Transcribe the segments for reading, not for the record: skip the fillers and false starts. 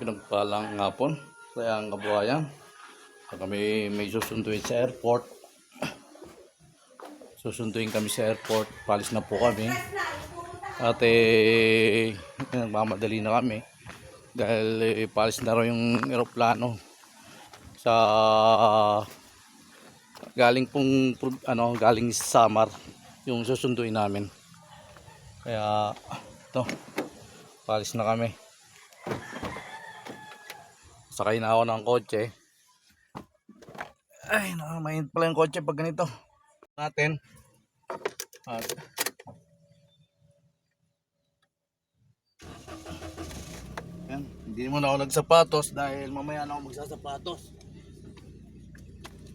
Pinagpalang hapon. Kaya ang kabuhayan. Kami may susunduin sa airport. Susunduin kami sa airport. Palis na po kami. At nagmamadali na kami. Dahil palis na raw yung eroplano. Sa galing galing sa Samar. Yung susunduin namin. Kaya ito. Palis na kami. Sakay na ako ng kotse. Ay, mainit pala yung kotse pag ganito. Natin. At yan, hindi muna ako nagsapatos dahil mamaya na ako magsasapatos.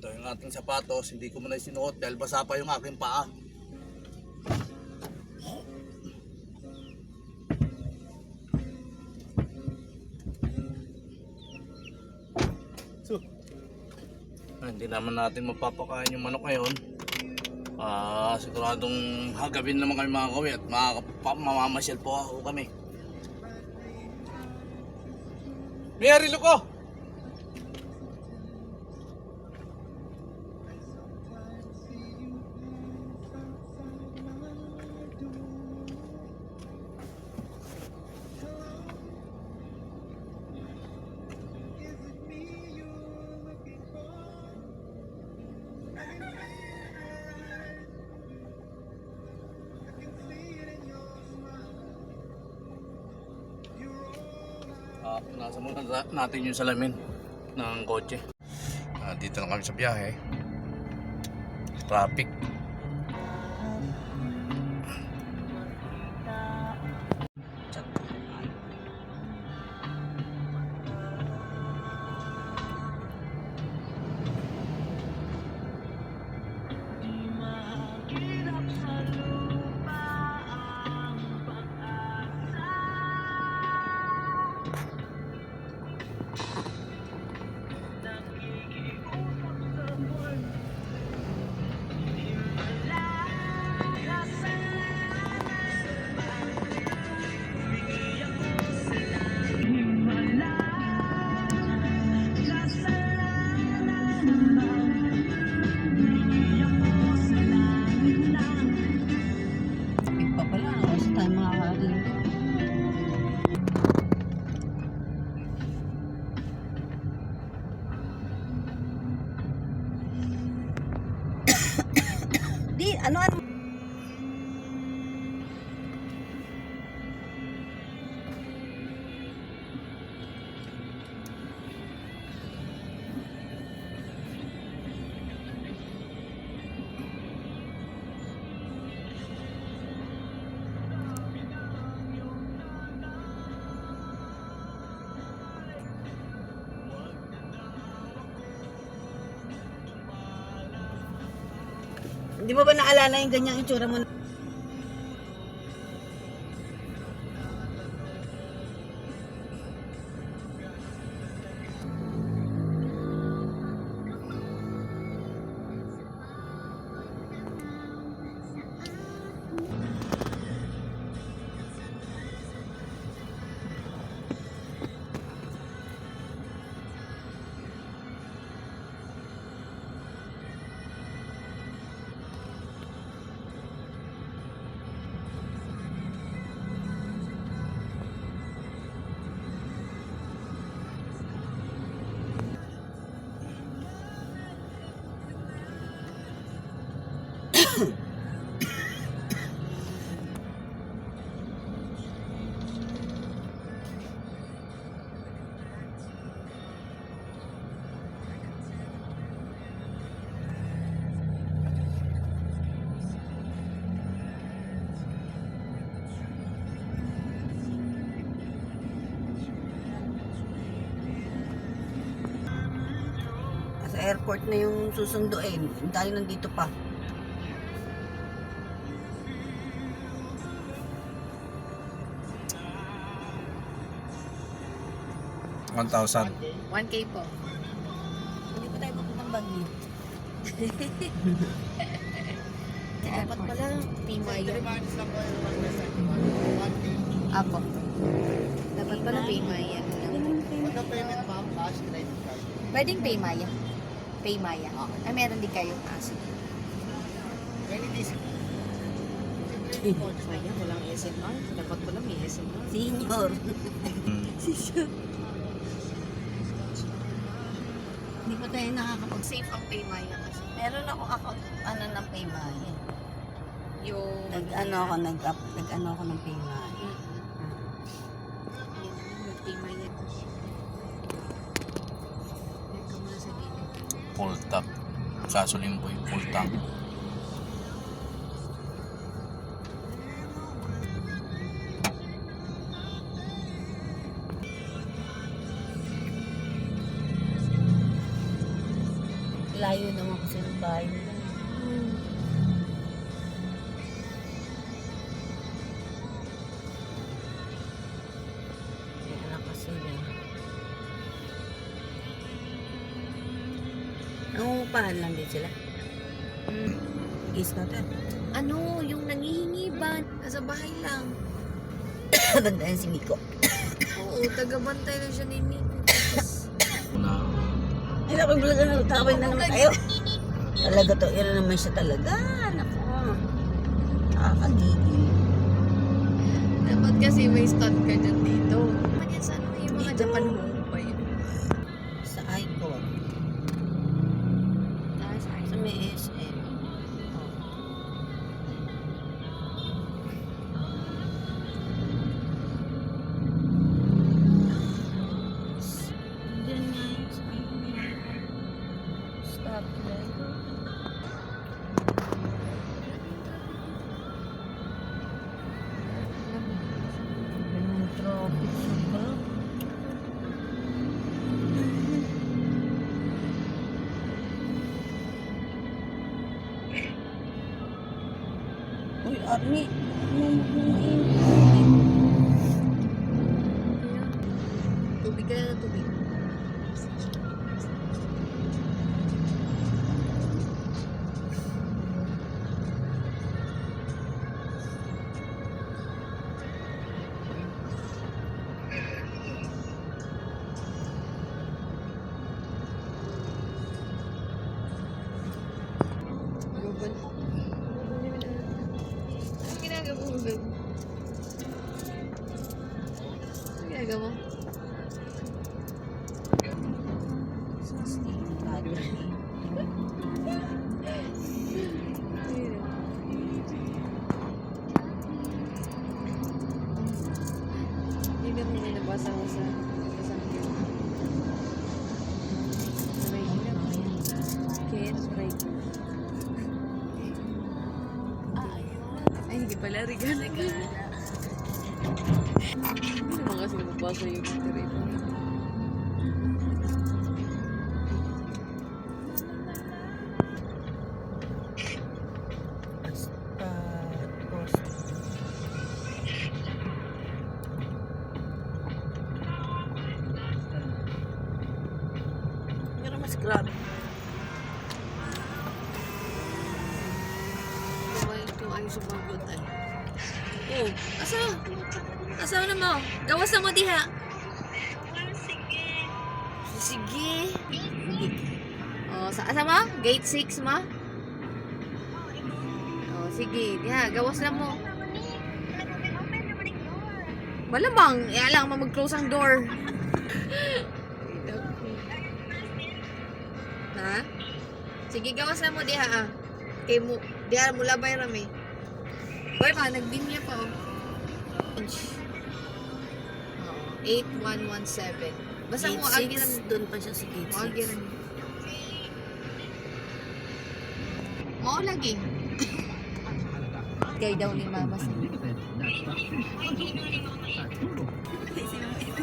Ito yung ating sapatos, hindi ko muna sinuot dahil basa pa yung aking paa. So, hindi naman natin mapapakain yung manok ngayon. Siguradong hagabin naman kami mga kawi at mamamasyal po ako kami. May arilo ko! Nasa muna natin yung salamin ng kotse. Dito na kami sa biyahe. Traffic. Ano? Hindi mo ba naalala yung ganyang itsura mo? Airport na yung susunduin. Tayo nandito pa. $1,000. 1K po. Hindi pa tayo mapuntang Baguio. Dapat pala, Timaya. Apo. Dapat pala Timaya. Mode of payment, ma'am, cash, credit card. Pwedeng Paymaya. Paymaya. Ay, meron din kayo. Sige. Any DC. Maya, walang SMR. Dapat pala may SMR. Senior. Hindi pa tayo nakakapag-save. Safe ang Paymaya kasi. Meron ako ng Paymaya. Yung... Nag-ano ako ng Paymaya. Yan, Paymaya. Ito muna sa gilid. Full tank. Gasoline po yung full tank. Layo naman kasi ng bahay nila. Kaya lang kasi nangungupahan lang din sila. Is natin. Ano, yung nangihingi ba? Nasa bahay lang. Bandayan si Miko. Oo, tagabantay na siya ni Nico. Tapos, Na Ay, nakapaglaga na. Taway na naman tayo. Talaga to. Yan naman siya talaga. Naku. Nakakagigil. dapat kasi may stand ka dyan dito. Ano yan sa ano yung mga Dito. Japan home pa yun? Sa Icon. Sa may SM. Diyan nga yun sa stoplight. Yung traffic sobra. Uy, Arnie. Tubig ka na ng tubig. Ruben. Anong ginagawa mo, Ruben? Anong ginagawa mo? Hindi naman may nabasa ko sa sasakyan. Right na ba yan? Ken, right. Ay, hindi pala. Regalo. Hindi naman kasi nabasa yung direct. Pero mas grabe. Ito ay sumagot ay. Oh, asa? Asa na mo? Gawas na mo diha. Sige. Oh, sa asa mo? Gate 6 mo? Oh, sige. Diha, gawas na mo. Malamang, lang mag-close ang door. Ha? Sige, gawas na mo diha ah. Kay mo, diha mo labay rami. Boy pa, nagbinya pa oh. 8117. Basta mo agi lang. Doon pa siya sa gate Mo agi 6. lang. Mo lagi. Kay daw ni mama sa.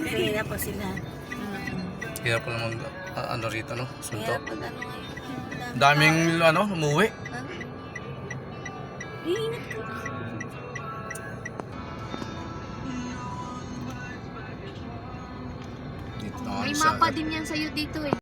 Kaya pa sila. kaya pa naman ano rito no, Kaya suntok. pag ano ngayon. Daming ano, umuwi. Ingat ka. Dito naman May sa mapa din yan sa'yo dito eh.